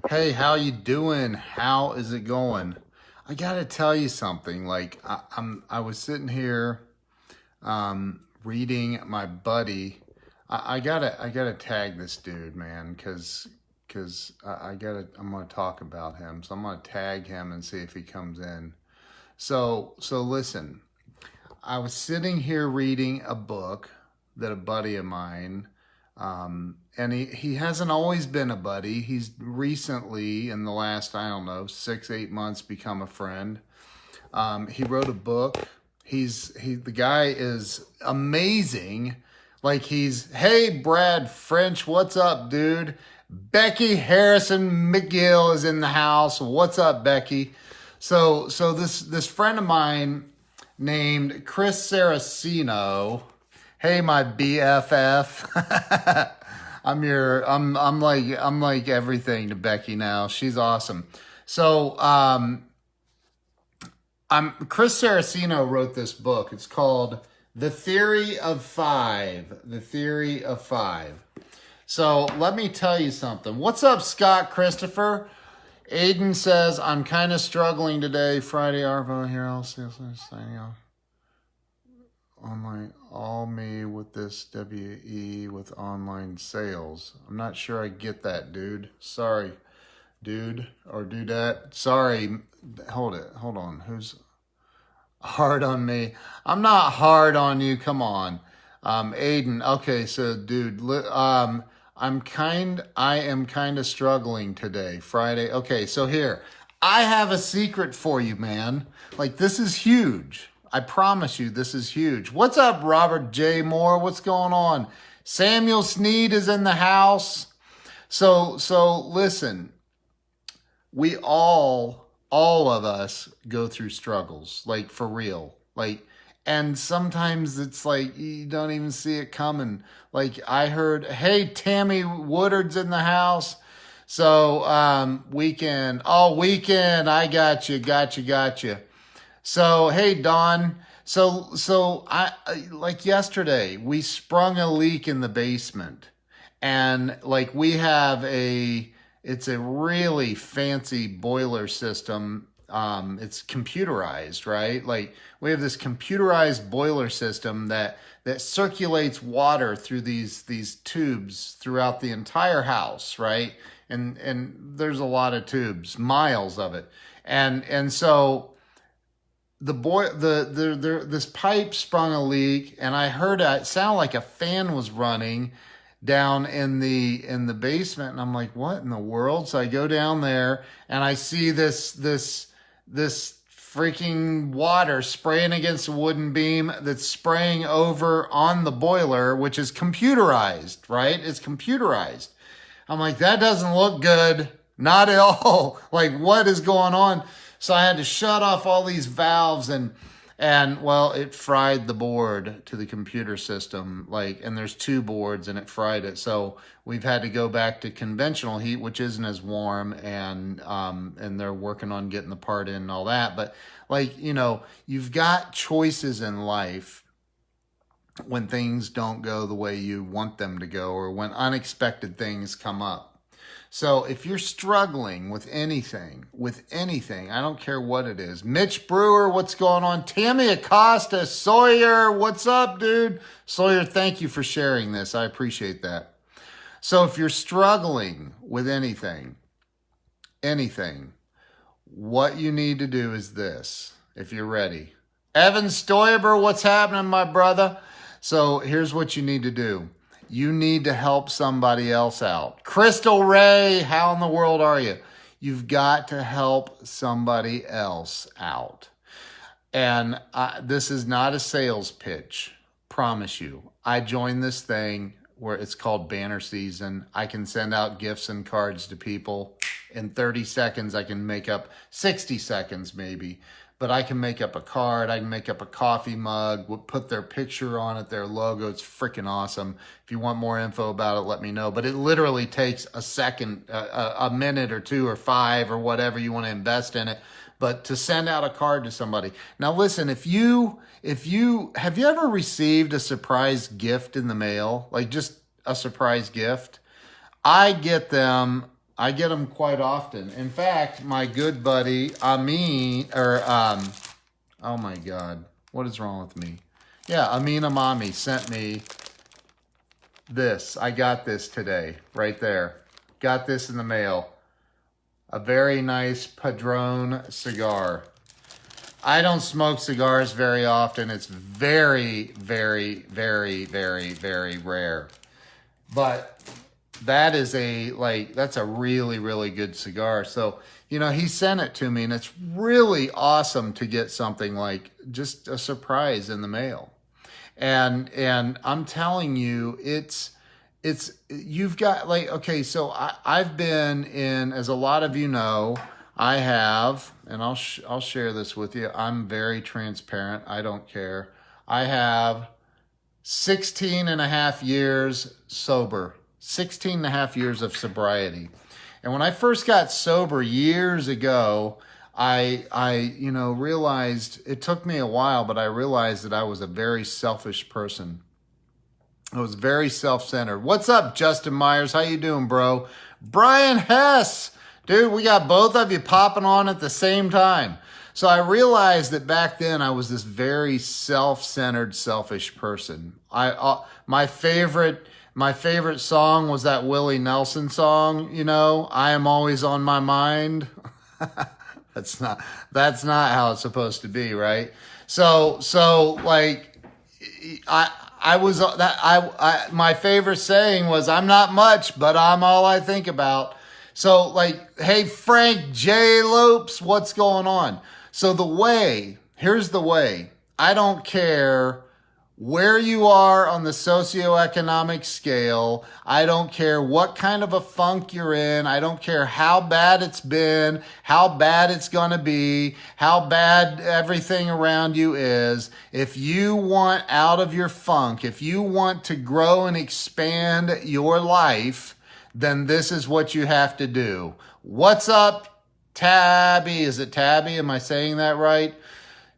Hey, how you doing? How is it going? I gotta tell you something. I was sitting here reading my buddy. I gotta tag this dude, man, because I'm gonna talk about him. So I'm gonna tag him and see if he comes in. So listen. I was sitting here reading a book that a buddy of mine, and he hasn't always been a buddy. He's recently, in the last, I don't know, 6, 8 months, become a friend. He wrote a book. The guy is amazing. Hey, Brad French, what's up, dude? Becky Harrison McGill is in the house. What's up, Becky? So this friend of mine named Chris Saraceno. Hey, my BFF. I'm like everything to Becky now. She's awesome. So I'm Chris Saraceno wrote this book. It's called The Theory of Five. The Theory of Five. So let me tell you something. What's up, Scott Christopher? Aiden says, I'm kind of struggling today. Friday, Arvo here. I'll see you signing off. Online, all me with this WE with online sales. I'm not sure I get that, dude. Sorry, dude or dudette. Sorry. Hold on. Who's hard on me? I'm not hard on you. Come on. Aiden. Okay, so dude, I am kind of struggling today. Friday. Okay, so here. I have a secret for you, man. Like, this is huge. I promise you, this is huge. What's up, Robert J. Moore? What's going on? Samuel Sneed is in the house. So listen, we all of us go through struggles, like for real. And sometimes it's like you don't even see it coming. Like I heard, hey, Tammy Woodard's in the house. So weekend, I got you. So, hey, Don. So like yesterday, we sprung a leak in the basement. And like it's a really fancy boiler system. It's computerized, right? Like we have this computerized boiler system that circulates water through these tubes throughout the entire house, right? And there's a lot of tubes, miles of it. And so this pipe sprung a leak, and I heard it sound like a fan was running down in the basement, and I'm like, what in the world? So I go down there and I see this freaking water spraying against a wooden beam that's spraying over on the boiler, which is computerized, right? It's computerized. I'm like, that doesn't look good. Not at all. Like, what is going on? So I had to shut off all these valves and well, it fried the board to the computer system. And there's two boards and it fried it. So we've had to go back to conventional heat, which isn't as warm, and they're working on getting the part in and all that. But you've got choices in life when things don't go the way you want them to go, or when unexpected things come up. So if you're struggling with anything, I don't care what it is. Mitch Brewer, what's going on? Tammy Acosta, Sawyer, what's up, dude? Sawyer, thank you for sharing this. I appreciate that. So if you're struggling with anything, what you need to do is this, if you're ready. Evan Stoiber, what's happening, my brother? So here's what you need to do. You need to help somebody else out. Crystal Ray, how in the world are you? You've got to help somebody else out. And this is not a sales pitch, promise you. I joined this thing where it's called Banner Season. I can send out gifts and cards to people. In 30 seconds, I can make up 60 seconds maybe. But I can make up a card, I can make up a coffee mug, put their picture on it, their logo. It's freaking awesome. If you want more info about it, let me know. But it literally takes a second, a minute or two or five or whatever you want to invest in it. But to send out a card to somebody. Now listen, have you ever received a surprise gift in the mail? Like just a surprise gift? I get them I get them quite often. In fact, my good buddy Amin, oh my God, what is wrong with me? Yeah, Amin Amami sent me this. I got this today, right there. Got this in the mail. A very nice Padron cigar. I don't smoke cigars very often. It's very, very, very, very, very rare. But that is that's a really, really good cigar. So, he sent it to me, and it's really awesome to get something like just a surprise in the mail. And I'm telling you, you've got okay, so I've been in, as a lot of you know, I have, and I'll share this with you. I'm very transparent. I don't care. I have 16 and a half years sober, 16 and a half years of sobriety. And when I first got sober years ago, I realized, it took me a while, but I realized that I was a very selfish person. I was very self-centered. What's up, Justin Myers? How you doing, bro? Brian Hess. Dude, we got both of you popping on at the same time. So I realized that back then I was this very self-centered, selfish person. My favorite song was that Willie Nelson song, I Am Always on My Mind. That's not how it's supposed to be, right? So my favorite saying was, I'm not much, but I'm all I think about. So hey, Frank J. Lopes, what's going on? So here's the way. I don't care where you are on the socioeconomic scale. I don't care what kind of a funk you're in. I don't care how bad it's been, how bad it's going to be, how bad everything around you is. If you want out of your funk, if you want to grow and expand your life, then this is what you have to do. What's up, Tabby? Is it Tabby? Am I saying that right?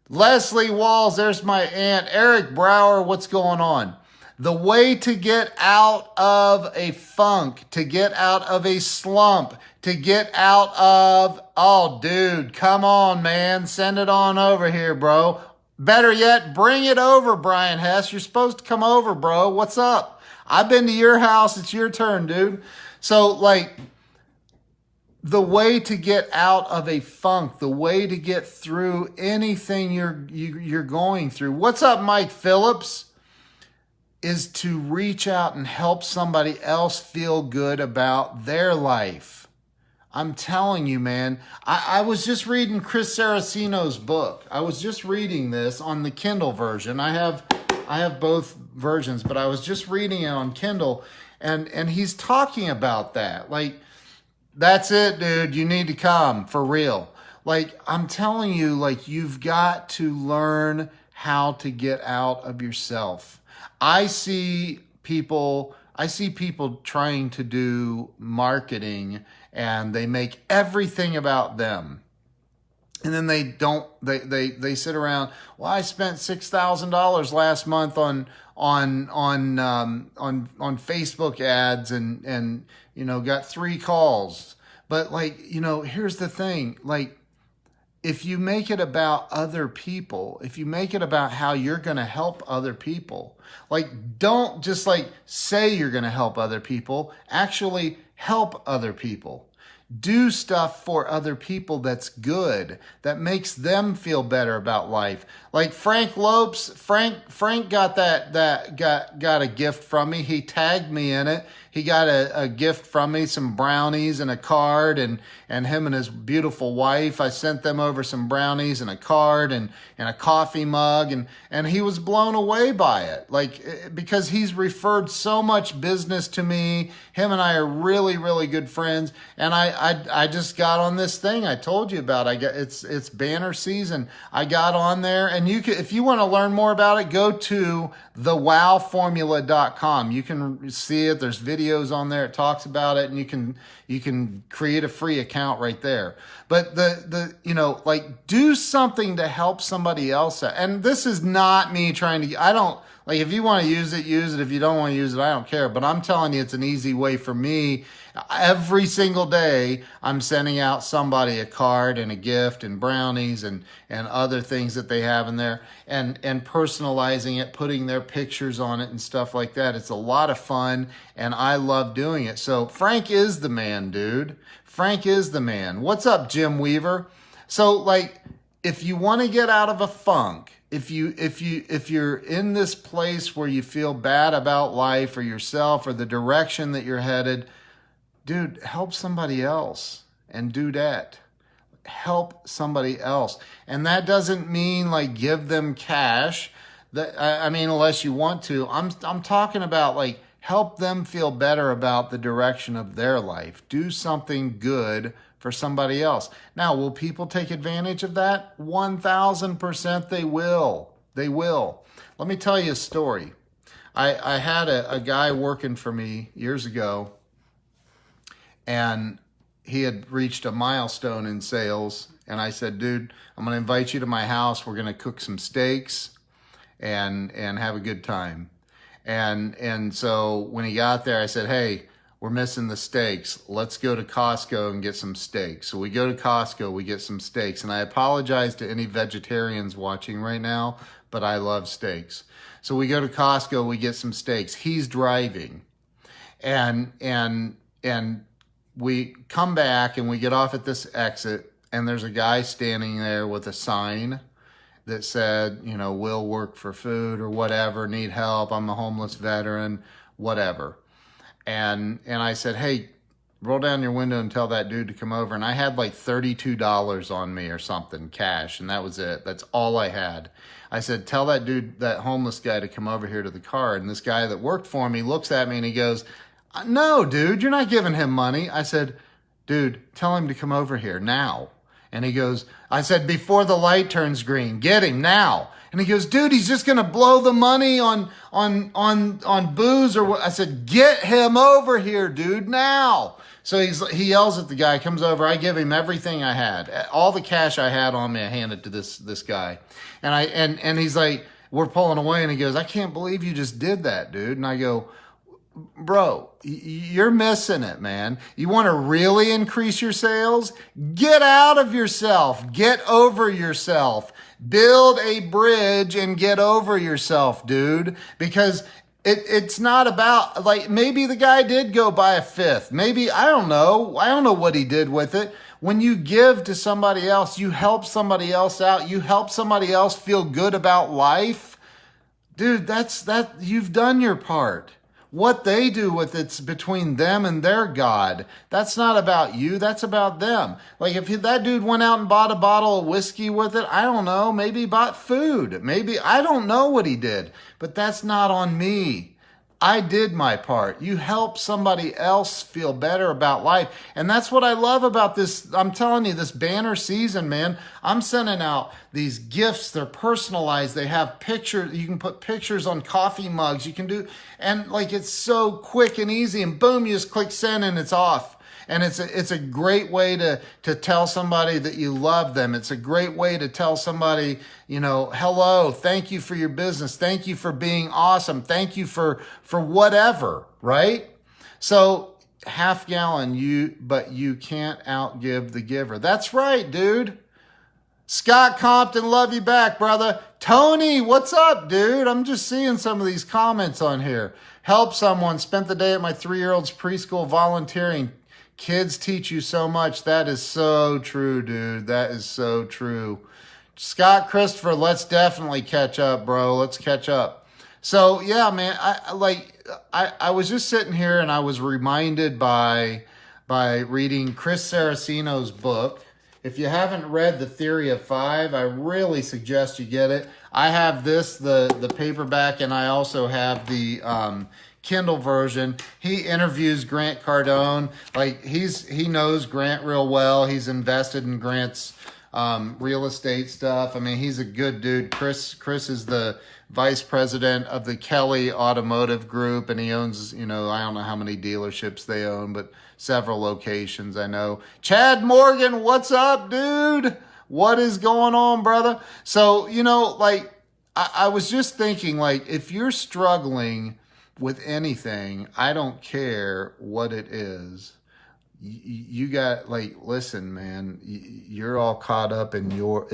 Leslie Walls, there's my aunt. Eric Brower, what's going on? The way to get out of a funk, to get out of a slump, to get out of, oh, dude, come on, man. Send it on over here, bro. Better yet, bring it over, Brian Hess. You're supposed to come over, bro. What's up? I've been to your house. It's your turn, dude. So, the way to get out of a funk, the way to get through anything you're going through. What's up, Mike Phillips? Is to reach out and help somebody else feel good about their life. I'm telling you, man. I was just reading Chris Saraceno's book. I was just reading this on the Kindle version. I have both versions, but I was just reading it on Kindle, and he's talking about that. That's it, dude. You need to come for real. I'm telling you, you've got to learn how to get out of yourself. I see people trying to do marketing, and they make everything about them. And then they sit around, well, I spent $6,000 last month on Facebook ads and got 3 calls. But here's the thing, if you make it about other people, if you make it about how you're going to help other people, don't just say you're going to help other people, actually help other people. Do stuff for other people that's good, that makes them feel better about life. Frank Lopes, Frank got got a gift from me. He tagged me in it. He got a gift from me, some brownies and a card, and him and his beautiful wife. I sent them over some brownies and a card and a coffee mug, and he was blown away by it. Because he's referred so much business to me. Him and I are really, really good friends. And I just got on this thing I told you about. It's banner season. I got on there, and if you want to learn more about it, go to thewowformula.com. You can see it. There's videos on there. It talks about it, and you can create a free account right there. But do something to help somebody else out. And this is not me trying to, if you want to use it, use it. If you don't want to use it, I don't care. But I'm telling you, it's an easy way for me. Every single day, I'm sending out somebody a card and a gift and brownies and other things that they have in there and personalizing it, putting their pictures on it and stuff like that. It's a lot of fun and I love doing it. So Frank is the man, dude. Frank is the man. What's up, Jim Weaver? So like, if you want to get out of a funk, if you're in this place where you feel bad about life or yourself or the direction that you're headed, dude, help somebody else and do that. Help somebody else. And that doesn't mean like give them cash. I mean, unless you want to. I'm talking about like help them feel better about the direction of their life. Do something good for somebody else. Now, will people take advantage of that? 1,000% they will. They will. Let me tell you a story. I had a guy working for me years ago, and he had reached a milestone in sales. And I said, dude, I'm going to invite you to my house. We're going to cook some steaks and have a good time. And so when he got there, I said, hey, we're missing the steaks. Let's go to Costco and get some steaks. So we go to Costco, we get some steaks. And I apologize to any vegetarians watching right now, but I love steaks. So we go to Costco, we get some steaks. He's driving. And we come back and we get off at this exit, and there's a guy standing there with a sign that said, you know, will work for food or whatever, need help, I'm a homeless veteran, whatever. And I said, hey, roll down your window and tell that dude to come over. And I had like $32 on me or something, cash, and that was it. That's all I had. I said, tell that dude, that homeless guy, to come over here to the car. And this guy that worked for me looks at me and he goes, no, dude, you're not giving him money. I said, dude, tell him to come over here now. And he goes, I said, before the light turns green, get him now. And he goes, dude, he's just going to blow the money on booze or what? I said, get him over here, dude, now. So he yells at the guy, comes over. I give him everything I had. All the cash I had on me, I hand it to this guy. And he's like, we're pulling away. And he goes, I can't believe you just did that, dude. And I go, bro, you're missing it, man. You want to really increase your sales? Get out of yourself. Get over yourself. Build a bridge and get over yourself, dude. Because it's not about, like, maybe the guy did go buy a fifth. Maybe, I don't know. I don't know what he did with it. When you give to somebody else, you help somebody else out. You help somebody else feel good about life. Dude, you've done your part. What they do with it's between them and their God. That's not about you. That's about them. Like if that dude went out and bought a bottle of whiskey with it, I don't know. Maybe he bought food. Maybe, I don't know what he did. But that's not on me. I did my part. You help somebody else feel better about life. And that's what I love about this. I'm telling you, this banner season, man. I'm sending out these gifts. They're personalized. They have pictures. You can put pictures on coffee mugs. You can do, and like it's so quick and easy. And boom, you just click send and it's off. And it's a great way to tell somebody that you love them. It's a great way to tell somebody, you know, hello, thank you for your business. Thank you for being awesome. Thank you for whatever, right? So half gallon, but you can't outgive the giver. That's right, dude. Scott Compton, love you back, brother. Tony, what's up, dude? I'm just seeing some of these comments on here. Help someone. Spent the day at my 3-year-old's preschool volunteering. Kids teach you so much. That is so true, dude. That is so true. Scott Christopher, let's definitely catch up, bro. Let's catch up. So, yeah, man, I was just sitting here and I was reminded by reading Chris Saraceno's book. If you haven't read The Theory of Five, I really suggest you get it. I have this, the paperback, and I also have the Kindle version. He interviews Grant Cardone. Like he knows Grant real well. He's invested in Grant's real estate stuff. I mean, he's a good dude. Chris is the vice president of the Kelly Automotive Group, and he owns, you know, I don't know how many dealerships they own, but several locations, I know. Chad Morgan, what's up, dude? What is going on, brother? So, you know, like, I was just thinking, like, if you're struggling with anything, I don't care what it is. you got, like, listen, man, you're all caught up in your,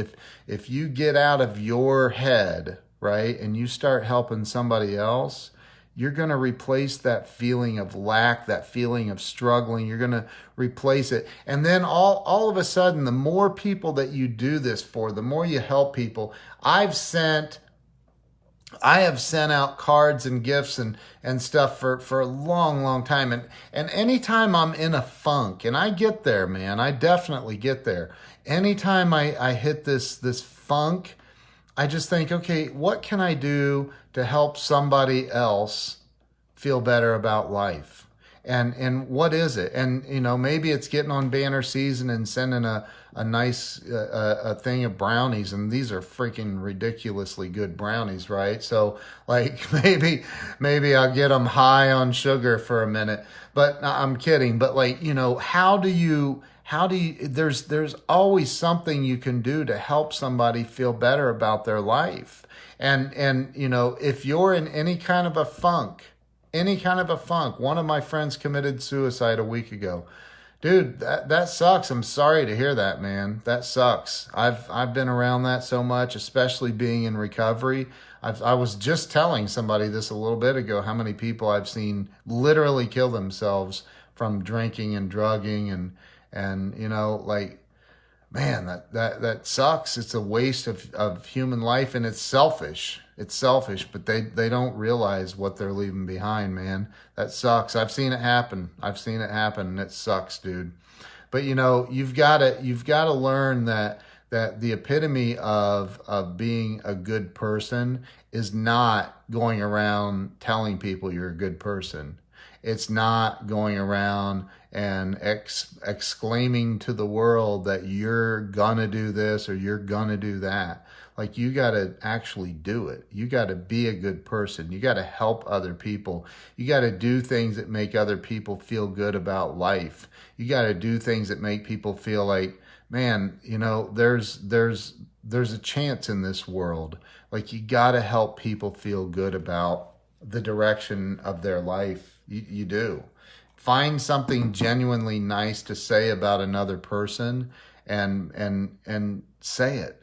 if you get out of your head, right, and you start helping somebody else, you're going to replace that feeling of lack, that feeling of struggling. You're going to replace it. And then all of a sudden, the more people that you do this for, the more you help people. I have sent out cards and gifts and stuff for a long, long time. And anytime I'm in a funk, and I get there, man, I definitely get there. Anytime I hit this funk, I just think, okay, what can I do to help somebody else feel better about life? And what is it? And maybe it's getting on banner season and sending a nice a thing of brownies, and these are freaking ridiculously good brownies, right? So, like, maybe I'll get them high on sugar for a minute. But I'm kidding. But, like, how do you there's always something you can do to help somebody feel better about their life. And if you're in any kind of a funk, one of my friends committed suicide a week ago. Dude, that sucks. I'm sorry to hear that, man. That sucks. I've been around that so much, especially being in recovery. I was just telling somebody this a little bit ago, how many people I've seen literally kill themselves from drinking and drugging, and like, man, that sucks. It's a waste of human life, and it's selfish. It's selfish, but they don't realize what they're leaving behind, man. That sucks. I've seen it happen, and it sucks, dude. But you've got to learn that the epitome of being a good person is not going around telling people you're a good person. It's not going around and exclaiming to the world that you're gonna do this or you're gonna do that. Like, you gotta actually do it. You gotta be a good person. You gotta help other people. You gotta do things that make other people feel good about life. You gotta do things that make people feel like, man, there's a chance in this world. Like, you gotta help people feel good about the direction of their life. You do. Find something genuinely nice to say about another person, and say it.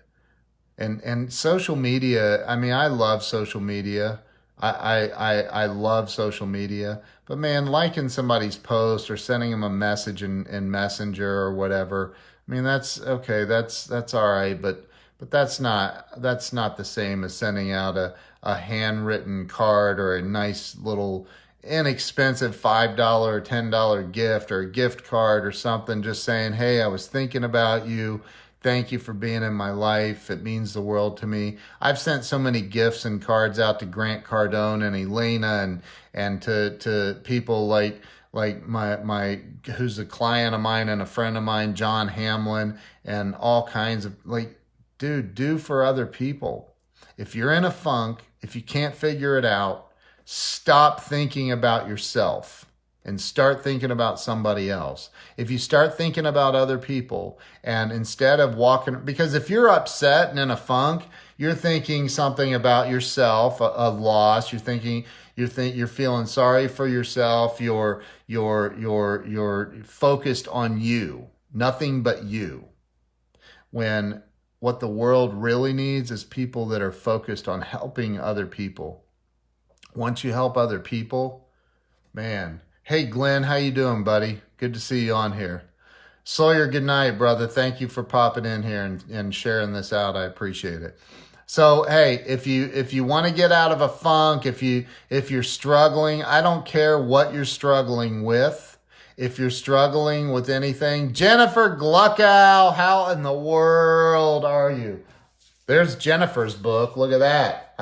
And social media, I mean, I love social media. I love social media. But, man, liking somebody's post or sending them a message in Messenger or whatever, I mean, that's okay. That's all right. But that's not the same as sending out a handwritten card or a nice little inexpensive $5 or $10 gift or a gift card or something, just saying, hey, I was thinking about you. Thank you for being in my life. It means the world to me. I've sent so many gifts and cards out to Grant Cardone and Elena and to people like my who's a client of mine and a friend of mine, John Hamlin, and all kinds of, like, dude, do for other people. If you're in a funk, if you can't figure it out, stop thinking about yourself and start thinking about somebody else. If you start thinking about other people, and instead of walking, because if you're upset and in a funk, you're thinking something about yourself, a loss. You're feeling sorry for yourself. You're focused on you, nothing but you. When what the world really needs is people that are focused on helping other people. Once you help other people, man. Hey, Glenn, how you doing, buddy? Good to see you on here. Sawyer, good night, brother. Thank you for popping in here and sharing this out. I appreciate it. So, hey, if you want to get out of a funk, if you're struggling, I don't care what you're struggling with. If you're struggling with anything, Jennifer Gluckow, how in the world are you? There's Jennifer's book. Look at that.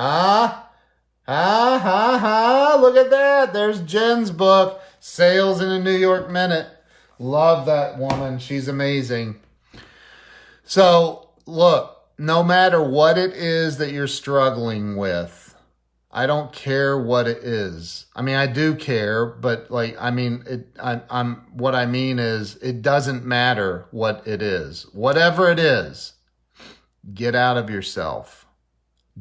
Look at that. There's Jen's book, Sales in a New York Minute. Love that woman. She's amazing. So, look, no matter what it is that you're struggling with, I don't care what it is. I mean, I do care, but what I mean is, it doesn't matter what it is. Whatever it is, get out of yourself.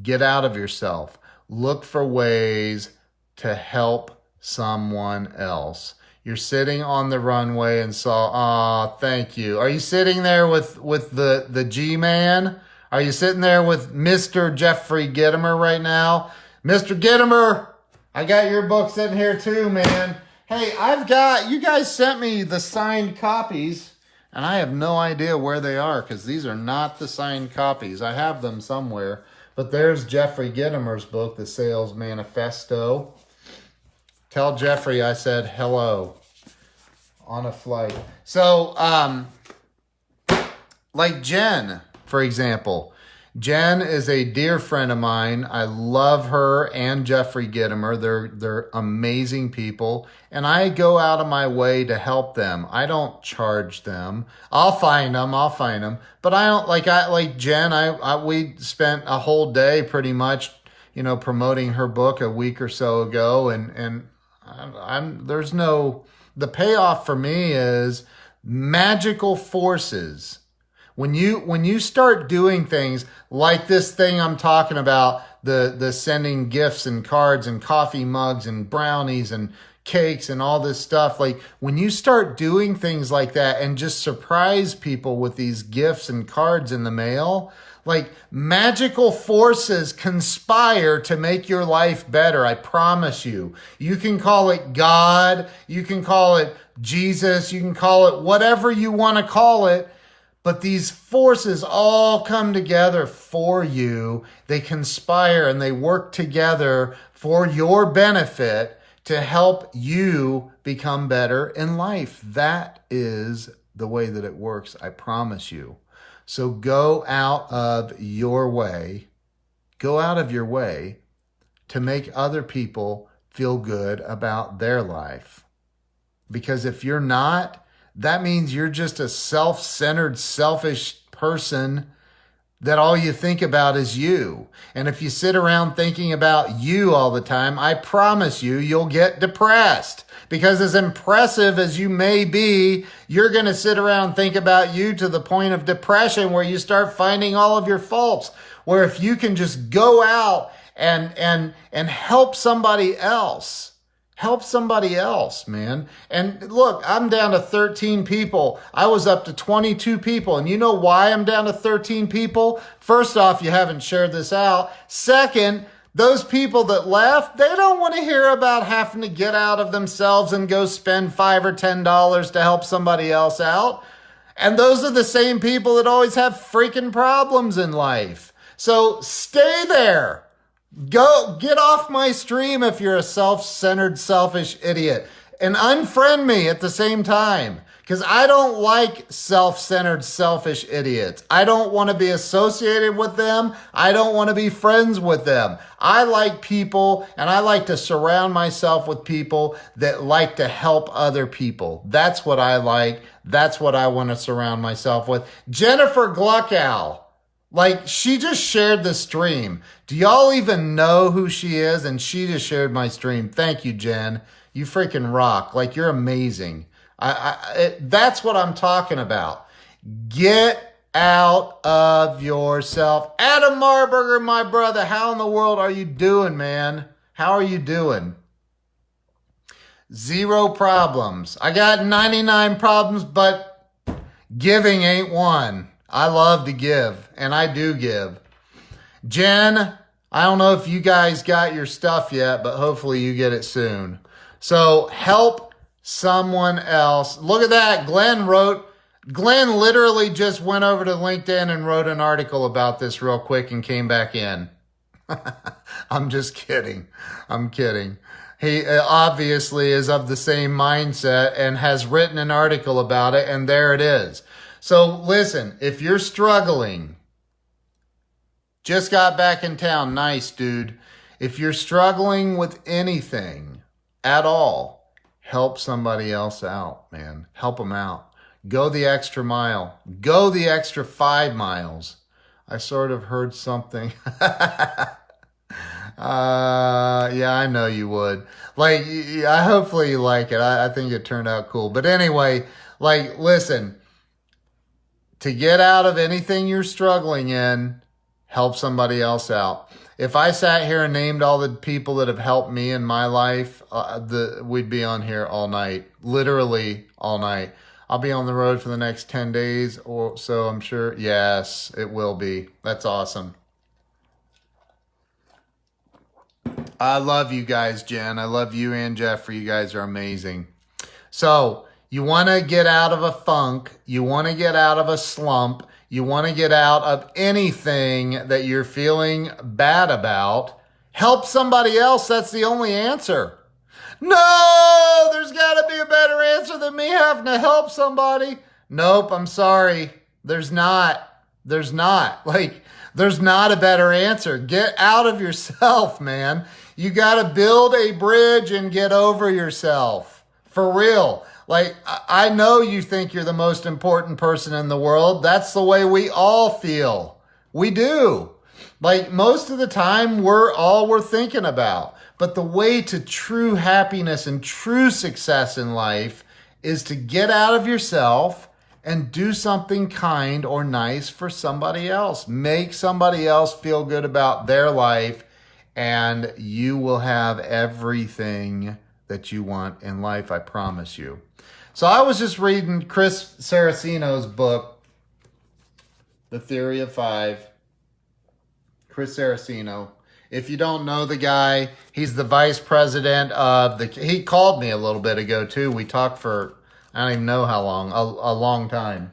Get out of yourself. Look for ways to help someone else. You're sitting on the runway and saw, aw, thank you. Are you sitting there with the G-Man? Are you sitting there with Mr. Jeffrey Gitomer right now? Mr. Gitomer, I got your book sitting here too, man. Hey, you guys sent me the signed copies, and I have no idea where they are because these are not the signed copies. I have them somewhere, but there's Jeffrey Gitomer's book, The Sales Manifesto. Tell Jeffrey I said hello on a flight. So, like Jen, for example. Jen is a dear friend of mine. I love her and Jeffrey Gitomer. They're amazing people. And I go out of my way to help them. I don't charge them. I'll find them. But I don't, like Jen, we spent a whole day pretty much, promoting her book a week or so ago. And the payoff for me is magical forces. When you start doing things like this thing I'm talking about, the sending gifts and cards and coffee mugs and brownies and cakes and all this stuff, like when you start doing things like that and just surprise people with these gifts and cards in the mail, like magical forces conspire to make your life better. I promise you. You can call it God. You can call it Jesus. You can call it whatever you want to call it. But these forces all come together for you. They conspire and they work together for your benefit to help you become better in life. That is the way that it works. I promise you. So go out of your way to make other people feel good about their life. Because if you're not, that means you're just a self-centered, selfish person that all you think about is you. And if you sit around thinking about you all the time, I promise you'll get depressed. Because as impressive as you may be, you're going to sit around and think about you to the point of depression where you start finding all of your faults. Where if you can just go out and help somebody else, man. And look, I'm down to 13 people. I was up to 22 people. And you know why I'm down to 13 people? First off, you haven't shared this out. Second, those people that left, they don't want to hear about having to get out of themselves and go spend $5 or $10 to help somebody else out. And those are the same people that always have freaking problems in life. So stay there. Go get off my stream if you're a self-centered, selfish idiot, and unfriend me at the same time, because I don't like self-centered, selfish idiots. I don't want to be associated with them. I don't want to be friends with them. I like people, and I like to surround myself with people that like to help other people. That's what I like. That's what I want to surround myself with. Jennifer Gluckow. Like, she just shared the stream. Do y'all even know who she is? And she just shared my stream. Thank you, Jen. You freaking rock. Like, you're amazing. That's what I'm talking about. Get out of yourself. Adam Marburger, my brother, how in the world are you doing, man? How are you doing? 0 problems. I got 99 problems, but giving ain't one. I love to give, and I do give. Jen, I don't know if you guys got your stuff yet, but hopefully you get it soon. So help someone else. Look at that. Glenn literally just went over to LinkedIn and wrote an article about this real quick and came back in. I'm just kidding. I'm kidding. He obviously is of the same mindset and has written an article about it, and there it is. So listen, if you're struggling, just got back in town. Nice, dude. If you're struggling with anything at all, help somebody else out, man. Help them out. Go the extra mile. Go the extra 5 miles. I sort of heard something. Yeah, I know you would. Like, hopefully you like it. I think it turned out cool. But anyway, like, listen. To get out of anything you're struggling in, help somebody else out. If I sat here and named all the people that have helped me in my life, we'd be on here all night, literally all night. I'll be on the road for the next 10 days or so, I'm sure. Yes, it will be. That's awesome. I love you guys, Jen. I love you and Jeffrey. You guys are amazing. So you want to get out of a funk. You want to get out of a slump. You want to get out of anything that you're feeling bad about. Help somebody else. That's the only answer. No, there's got to be a better answer than me having to help somebody. Nope, I'm sorry. There's not. There's not. There's not a better answer. Get out of yourself, man. You got to build a bridge and get over yourself. For real. I know you think you're the most important person in the world. That's the way we all feel. We do. Most of the time, we're all we're thinking about. But the way to true happiness and true success in life is to get out of yourself and do something kind or nice for somebody else. Make somebody else feel good about their life, and you will have everything that you want in life, I promise you. So I was just reading Chris Saraceno's book, The Theory of Five. Chris Saraceno. If you don't know the guy, he's the vice president of he called me a little bit ago too. We talked for, I don't even know how long, a long time.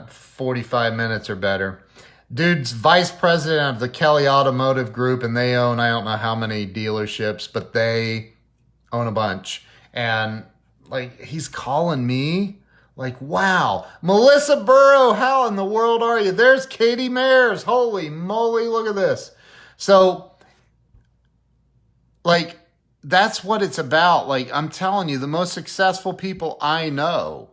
45 minutes or better. Dude's vice president of the Kelly Automotive Group, and they own, I don't know how many dealerships, but they own a bunch. And he's calling me wow, Melissa Burrow, how in the world are you? There's Katie Mayers. Holy moly, look at this. So, that's what it's about. I'm telling you, the most successful people I know,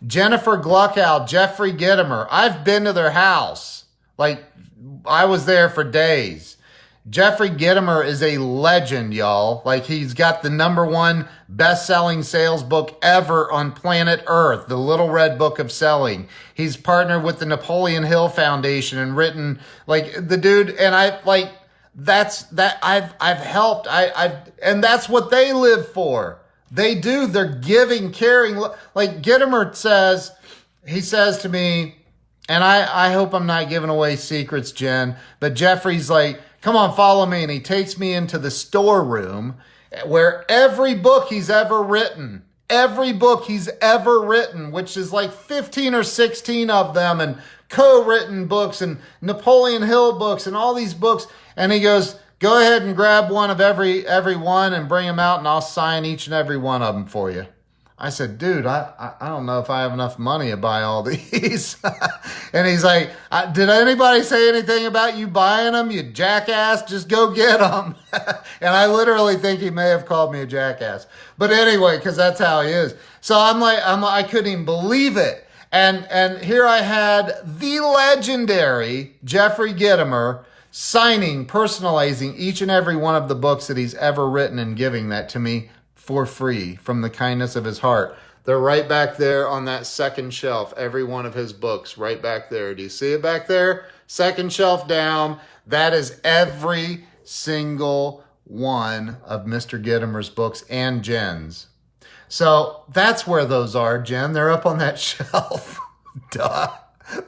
Jennifer Gluckow, Jeffrey Gitomer, I've been to their house. I was there for days. Jeffrey Gitomer is a legend, y'all. He's got the #1 best-selling sales book ever on planet Earth, The Little Red Book of Selling. He's partnered with the Napoleon Hill Foundation and written, the dude, and I've helped, and that's what they live for. They do, they're giving, caring. Gitomer says to me, and I hope I'm not giving away secrets, Jen, but Jeffrey's come on, follow me. And he takes me into the storeroom where every book he's ever written, which is 15 or 16 of them, and co-written books and Napoleon Hill books and all these books. And he goes, go ahead and grab one of every one and bring them out, and I'll sign each and every one of them for you. I said, dude, I don't know if I have enough money to buy all these. And he's like, did anybody say anything about you buying them, you jackass? Just go get them. And I literally think he may have called me a jackass. But anyway, because that's how he is. So I couldn't even believe it. And here I had the legendary Jeffrey Gitomer signing, personalizing each and every one of the books that he's ever written and giving that to me for free from the kindness of his heart. They're right back there on that second shelf, every one of his books right back there. Do you see it back there? Second shelf down. That is every single one of Mr. Gitomer's books and Jen's. So that's where those are, Jen. They're up on that shelf. Duh.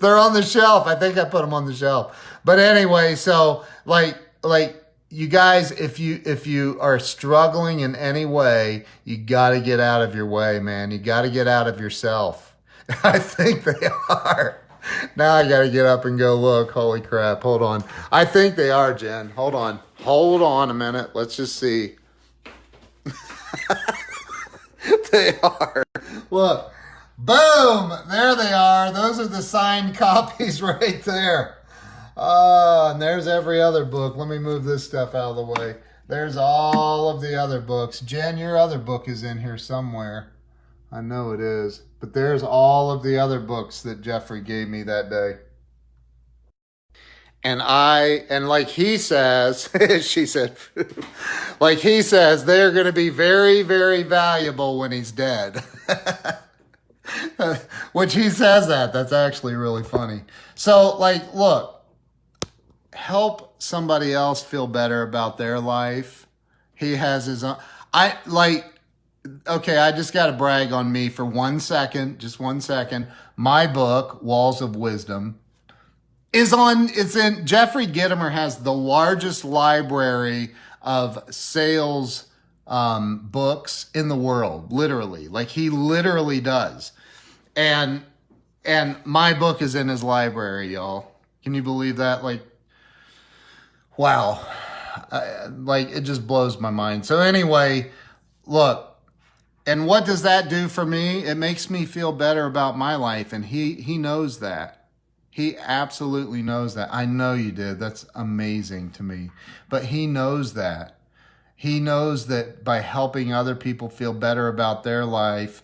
They're on the shelf. I think I put them on the shelf. But anyway, so you guys, if you are struggling in any way, you got to get out of your way, man. You got to get out of yourself. I think they are. Now I got to get up and go look. Holy crap. Hold on. I think they are, Jen. Hold on. Hold on a minute. Let's just see. They are. Look. Boom. There they are. Those are the signed copies right there. And there's every other book. Let me move this stuff out of the way. There's all of the other books. Jen, your other book is in here somewhere. I know it is. But there's all of the other books that Jeffrey gave me that day. And like he says, she said, like he says, they're going to be very, very valuable when he's dead. Which he says that. That's actually really funny. So, look. help somebody else feel better about their life. He has his own. Okay, I just got to brag on me for 1 second, just 1 second. My book, Walls of Wisdom, it's in, Jeffrey Gitomer has the largest library of sales books in the world, literally. Like he literally does. And my book is in his library, y'all. Can you believe that? Like, wow. Like it just blows my mind. So anyway, look, and what does that do for me? It makes me feel better about my life. And he knows that. He absolutely knows that. I know you did. That's amazing to me. But he knows that. He knows that by helping other people feel better about their life,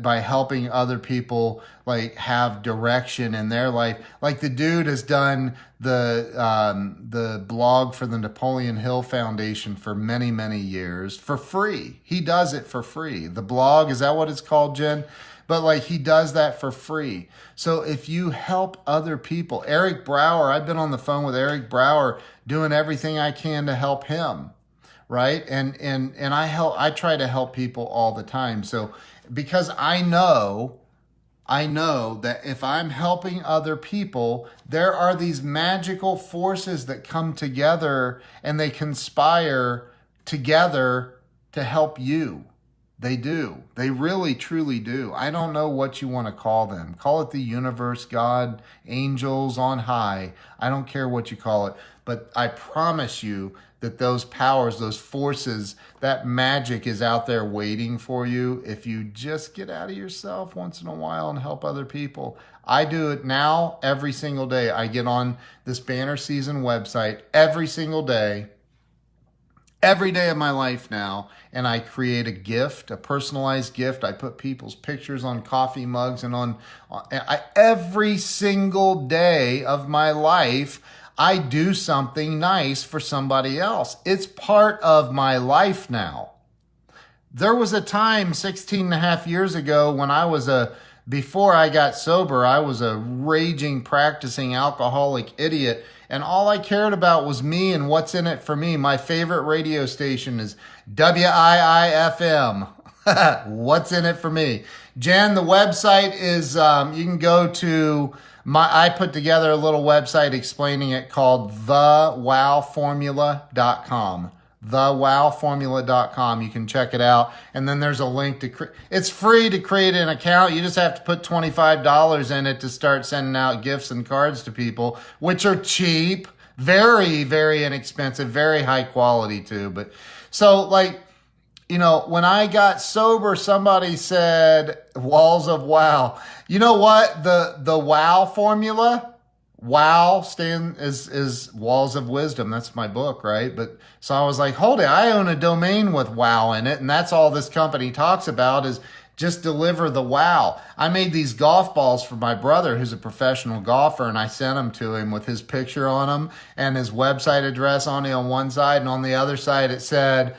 by helping other people like have direction in their life, like the dude has done the blog for the Napoleon Hill Foundation for many, many years for free. He does it for free. The blog, is that what it's called, Jen? But like he does that for free. So if you help other people, Eric Brower, I've been on the phone with Eric Brower doing everything I can to help him. Right. And I try to help people all the time. So because I know that if I'm helping other people, there are these magical forces that come together and they conspire together to help you. They do. They really, truly do. I don't know what you want to call them. Call it the universe, God, angels on high. I don't care what you call it. But I promise you that those powers, those forces, that magic is out there waiting for you if you just get out of yourself once in a while and help other people. I do it now every single day. I get on this Banner Season website every single day of my life now, and I create a gift, a personalized gift. I put people's pictures on coffee mugs and every single day of my life, I do something nice for somebody else. It's part of my life now. There was a time 16 and a half years ago when before I got sober, I was a raging, practicing alcoholic idiot. And all I cared about was me and what's in it for me. My favorite radio station is WIIFM. What's in it for me? Jen, the website is, you can go to I put together a little website explaining it called thewowformula.com. Thewowformula.com. You can check it out. And then there's a link it's free to create an account. You just have to put $25 in it to start sending out gifts and cards to people, which are cheap, very, very inexpensive, very high quality too. But so like, you know, when I got sober, somebody said walls of wow. You know what? The wow formula, wow is walls of wisdom. That's my book, right? But so I was like, hold it, I own a domain with wow in it. And that's all this company talks about is just deliver the wow. I made these golf balls for my brother who's a professional golfer, and I sent them to him with his picture on them and his website address on it on one side, and on the other side it said,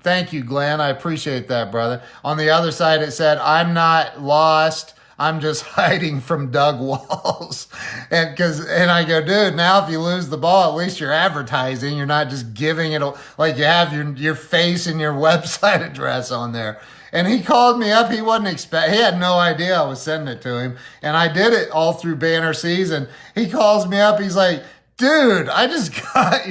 thank you, Glenn. I appreciate that, brother. On the other side it said, I'm not lost. I'm just hiding from Doug Walls. And I go, dude, now if you lose the ball, at least you're advertising. You're not just giving it, like you have your face and your website address on there. And he called me up. He he had no idea I was sending it to him. And I did it all through Banner Season. He calls me up. He's like, dude, I just got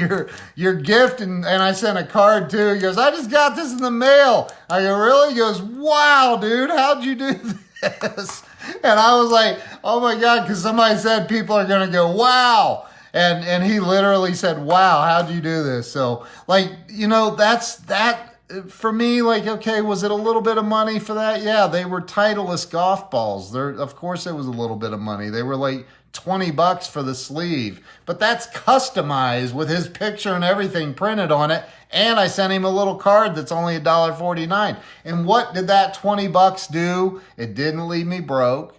your gift. And I sent a card too. He goes, I just got this in the mail. I go, really? He goes, wow, dude, how'd you do this? And I was like, oh my God, because somebody said people are going to go, wow. And he literally said, wow, how'd you do this? So like, you know, that for me, like, okay, was it a little bit of money for that? Yeah, they were Titleist golf balls. Of course it was a little bit of money. They were like $20 for the sleeve, but that's customized with his picture and everything printed on it. And I sent him a little card that's only $1.49. And what did that $20 do? It didn't leave me broke.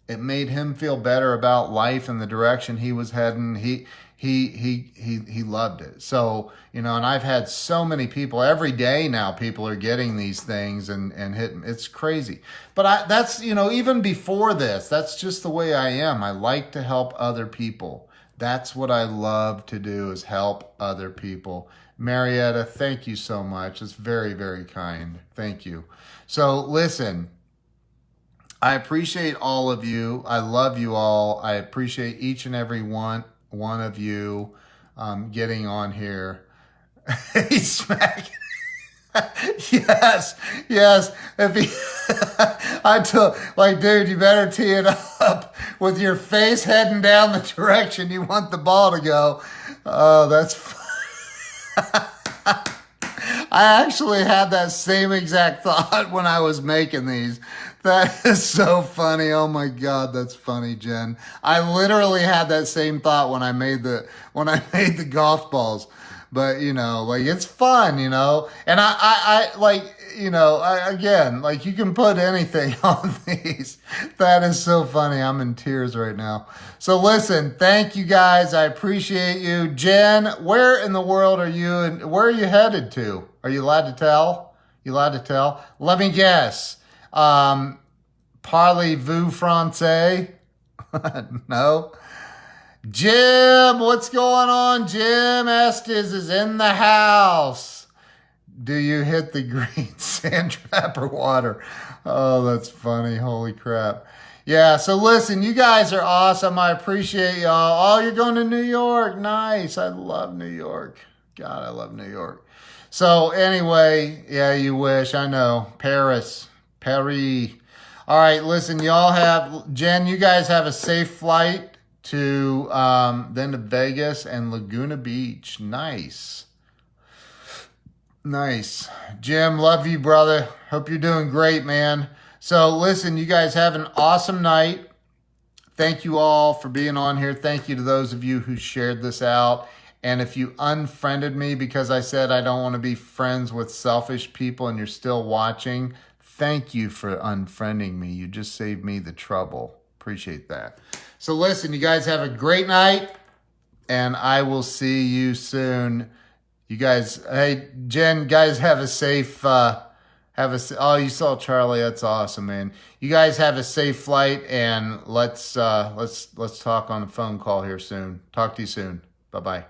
It made him feel better about life and the direction he was heading. He loved it. So, you know, and I've had so many people every day now, people are getting these things and hitting. It's crazy. But that's, you know, even before this, that's just the way I am. I like to help other people. That's what I love to do, is help other people. Marietta, thank you so much. It's very, very kind. Thank you. So listen, I appreciate all of you. I love you all. I appreciate each and every one of you getting on here. He's smacking. Yes, yes. If he, I told, like, dude, you better tee it up with your face heading down the direction you want the ball to go. Oh, that's I actually had that same exact thought when I was making these. That is so funny. Oh my God, that's funny, Jen. I literally had that same thought when I made the golf balls. But, you know, like, it's fun, you know, and I like, you know, again, like, you can put anything on these. That is so funny. I'm in tears right now. So listen, thank you guys. I appreciate you. Jen, where in the world are you, and where are you headed to? Are you allowed to tell? You allowed to tell? Let me guess. Parlez-vous français? No. Jim, what's going on? Jim Estes is in the house. Do you hit the green sand trap or water? Oh, that's funny. Holy crap. Yeah, so listen, you guys are awesome. I appreciate y'all. Oh, you're going to New York. Nice. I love New York. God, I love New York. So anyway, yeah, you wish. I know. Paris. Paris. All right, listen, y'all have, Jen, you guys have a safe flight to then to Vegas and Laguna Beach. Nice. Nice. Jim, love you, brother. Hope you're doing great, man. So listen, you guys have an awesome night. Thank you all for being on here. Thank you to those of you who shared this out. And if you unfriended me because I said I don't want to be friends with selfish people and you're still watching, thank you for unfriending me. You just saved me the trouble. Appreciate that. So listen, you guys have a great night, and I will see you soon. You guys, hey, Jen, guys, have a safe, oh, you saw Charlie. That's awesome, man. You guys have a safe flight, and let's talk on the phone call here soon. Talk to you soon. Bye-bye.